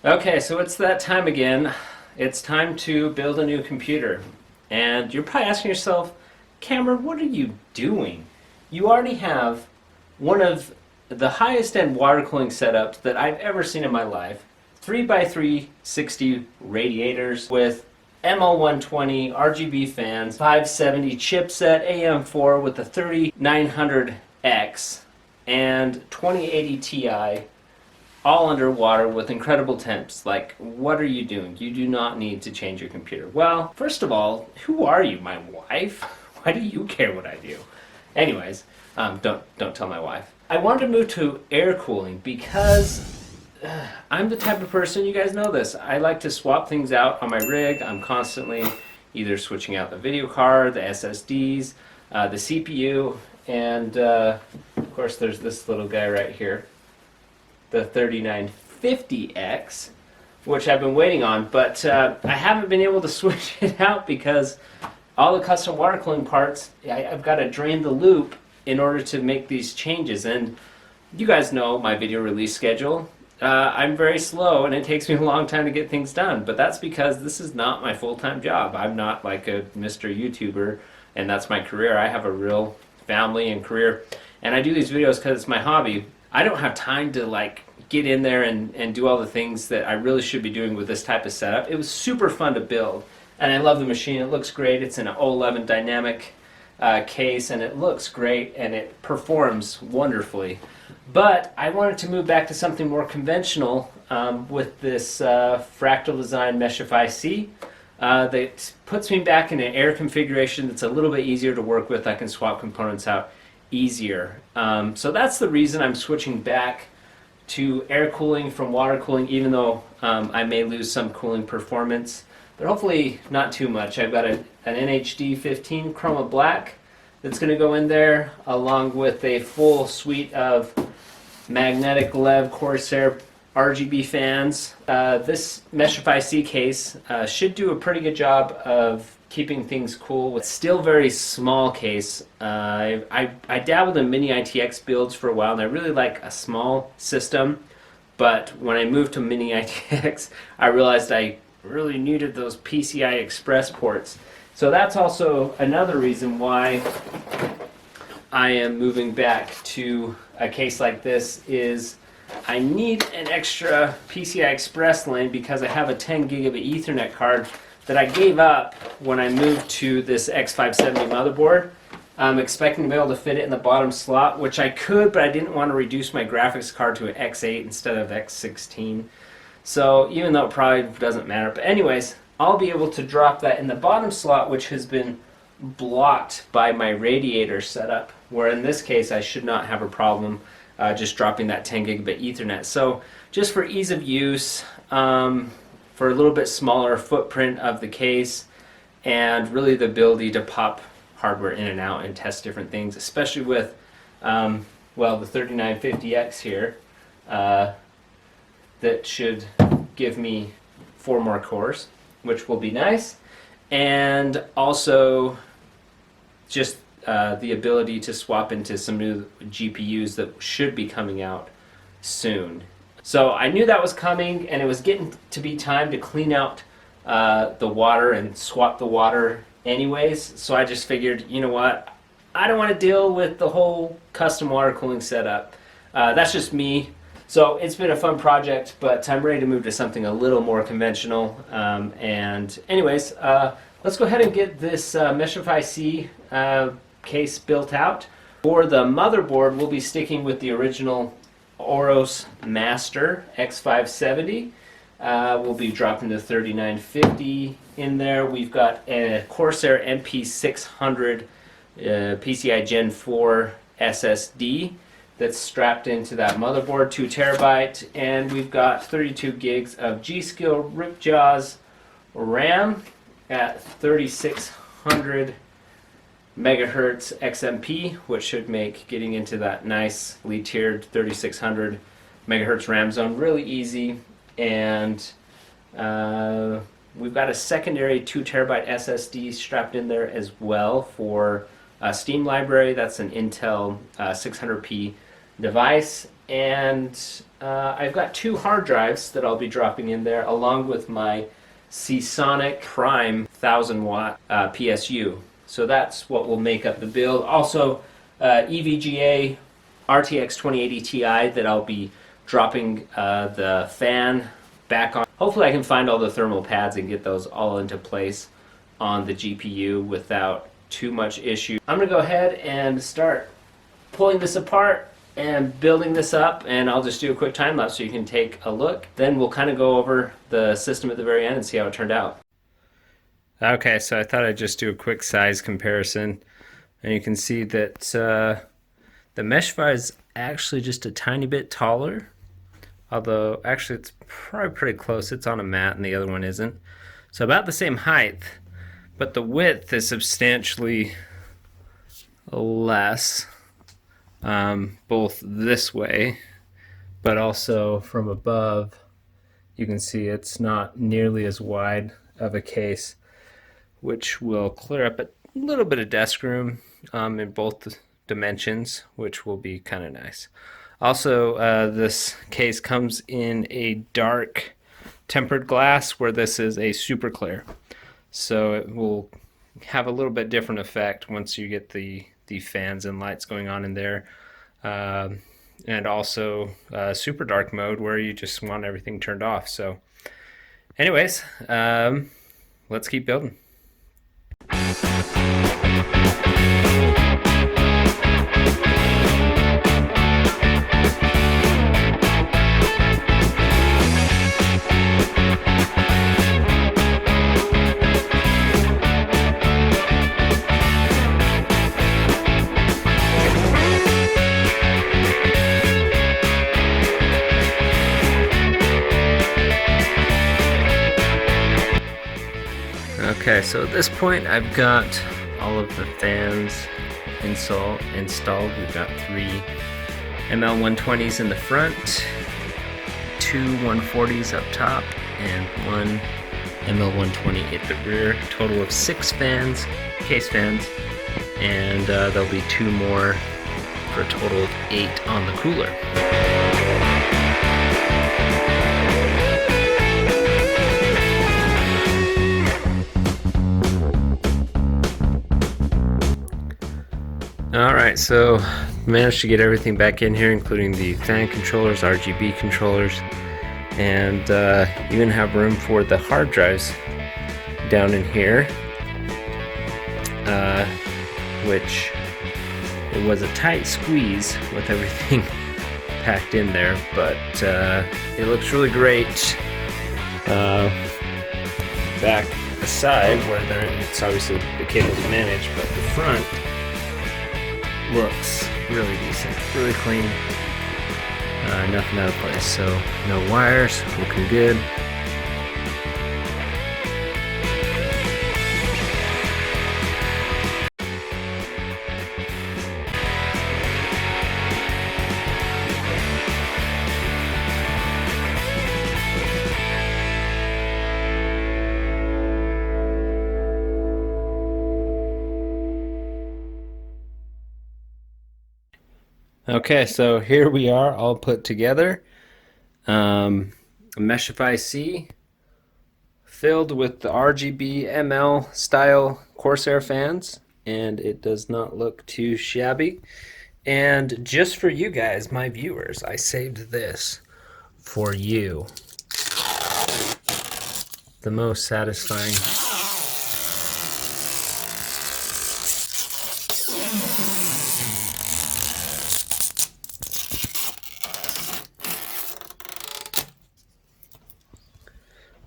Okay, so it's that time again. It's time to build a new computer. And you're probably asking yourself, Cameron, what are you doing? You already have one of the highest end water cooling setups that I've ever seen in my life. 3x360 radiators with ML120 RGB fans, 570 chipset AM4 with the 3900X and 2080 Ti, all underwater with incredible temps. Like, what are you doing? You do not need to change your computer. Well, first of all, who are you, my wife? Why do you care what I do? Anyways, don't tell my wife. I wanted to move to air cooling because I'm the type of person, you guys know this, I like to swap things out on my rig. I'm constantly either switching out the video card, the SSDs, the CPU, and of course there's this little guy right here, the 3950X, which I've been waiting on, but I haven't been able to switch it out because all the custom water cooling parts, I've got to drain the loop in order to make these changes. And you guys know my video release schedule. I'm very slow and it takes me a long time to get things done, but that's because this is not my full-time job. I'm not like a Mr. YouTuber and that's my career. I have a real family and career, and I do these videos because it's my hobby. I don't have time to like get in there and do all the things that I really should be doing with this type of setup. It was super fun to build and I love the machine. It looks great. It's an 011 dynamic case and it looks great and it performs wonderfully. But I wanted to move back to something more conventional with this Fractal Design Meshify C that puts me back in an air configuration that's a little bit easier to work with. I can swap components out easier. So that's the reason I'm switching back to air cooling from water cooling, even though I may lose some cooling performance, but hopefully not too much. I've got an NHD 15 Chroma Black that's going to go in there, along with a full suite of magnetic LED Corsair RGB fans. This Meshify C case should do a pretty good job of keeping things cool. It's still a very small case. I dabbled in mini ITX builds for a while and I really like a small system, but when I moved to mini ITX I realized I really needed those PCI Express ports. So that's also another reason why I am moving back to a case like this. Is I need an extra PCI Express lane because I have a 10 gigabit Ethernet card that I gave up when I moved to this X570 motherboard. I'm expecting to be able to fit it in the bottom slot, which I could, but I didn't want to reduce my graphics card to an X8 instead of X16. So even though it probably doesn't matter, but anyways, I'll be able to drop that in the bottom slot, which has been blocked by my radiator setup, where in this case I should not have a problem just dropping that 10 gigabit Ethernet. So just for ease of use, for a little bit smaller footprint of the case, and really the ability to pop hardware in and out and test different things, especially with well, the 3950X here, that should give me 4 more cores, which will be nice, and also just the ability to swap into some new GPUs that should be coming out soon. So I knew that was coming, and it was getting to be time to clean out the water and swap the water anyways, so I just figured, you know what, I don't want to deal with the whole custom water cooling setup. That's just me. So it's been a fun project, but I'm ready to move to something a little more conventional. And anyways, let's go ahead and get this Meshify C case built out. For the motherboard, we'll be sticking with the original Oros Master X570. We'll be dropping the 3950 in there. We've got a Corsair MP600 PCI Gen 4 SSD that's strapped into that motherboard, 2 terabyte, and we've got 32 gigs of G.Skill Ripjaws RAM at 3600 megahertz XMP, which should make getting into that nicely tiered 3600 megahertz RAM zone really easy. And we've got a secondary 2 terabyte SSD strapped in there as well for Steam library. That's an Intel 600p device, and I've got 2 hard drives that I'll be dropping in there, along with my Seasonic Prime 1000-watt PSU. So that's what will make up the build. Also, EVGA RTX 2080 Ti that I'll be dropping the fan back on. Hopefully I can find all the thermal pads and get those all into place on the GPU without too much issue. I'm going to go ahead and start pulling this apart and building this up, and I'll just do a quick time lapse so you can take a look. Then we'll kind of go over the system at the very end and see how it turned out. Okay, so I thought I'd just do a quick size comparison, and you can see that the Meshify is actually just a tiny bit taller, although actually it's probably pretty close. It's on a mat and the other one isn't. So about the same height, but the width is substantially less. Both this way, but also from above, you can see it's not nearly as wide of a case, which will clear up a little bit of desk room in both dimensions, which will be kind of nice. Also, this case comes in a dark tempered glass, where this is a super clear, so it will have a little bit different effect once you get the fans and lights going on in there, and also super dark mode where you just want everything turned off. So anyways, let's keep building. Okay, so at this point I've got all of the fans installed. We've got 3 ML120s in the front, 2 140s up top, and 1 ML120 at the rear. Total of 6 fans, case fans, and there'll be 2 more for a total of 8 on the cooler. Alright, so managed to get everything back in here, including the fan controllers, RGB controllers, and even have room for the hard drives down in here, which it was a tight squeeze with everything packed in there, but it looks really great. Back aside, where it's obviously the cables managed, but the front looks really decent, really clean, nothing out of place, so no wires, looking good. Okay, so here we are all put together. A Meshify C filled with the RGB ML style Corsair fans, and it does not look too shabby. And just for you guys, my viewers, I saved this for you. The most satisfying.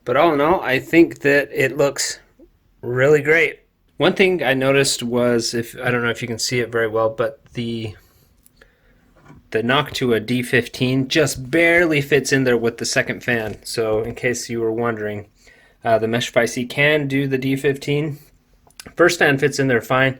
But all in all, I think that it looks really great. One thing I noticed was, I don't know if you can see it very well, but the Noctua D15 just barely fits in there with the second fan. So in case you were wondering, the Meshify C can do the D15. First fan fits in there fine.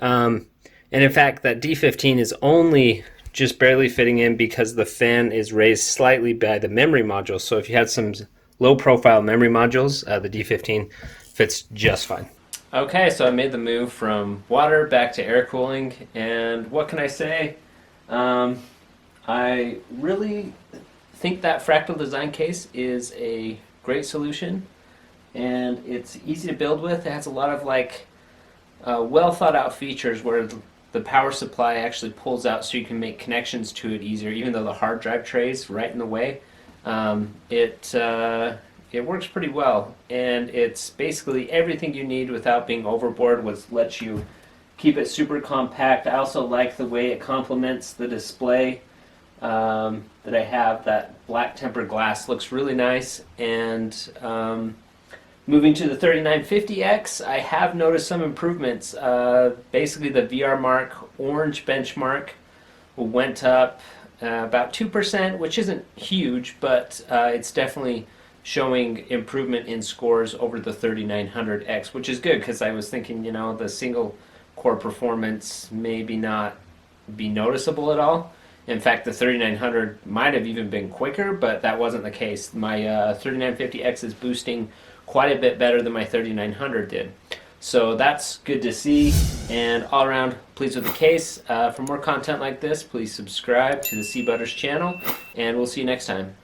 And in fact, that D15 is only just barely fitting in because the fan is raised slightly by the memory module. So if you had some low profile memory modules, the D15 fits just fine. Okay, so I made the move from water back to air cooling, and what can I say? I really think that Fractal Design case is a great solution, and it's easy to build with. It has a lot of well thought out features where the power supply actually pulls out so you can make connections to it easier, even though the hard drive tray is right in the way. It works pretty well, and it's basically everything you need without being overboard, which lets you keep it super compact. I also like the way it complements the display that I have. That black tempered glass looks really nice. And moving to the 3950X, I have noticed some improvements. Basically, the VR Mark orange benchmark went up about 2%, which isn't huge, but it's definitely showing improvement in scores over the 3900X, which is good because I was thinking, the single core performance maybe not be noticeable at all. In fact, the 3900 might have even been quicker, but that wasn't the case. My 3950X is boosting quite a bit better than my 3900 did. So that's good to see, and all around pleased with the case. For more content like this, please subscribe to the C Butters channel, and we'll see you next time.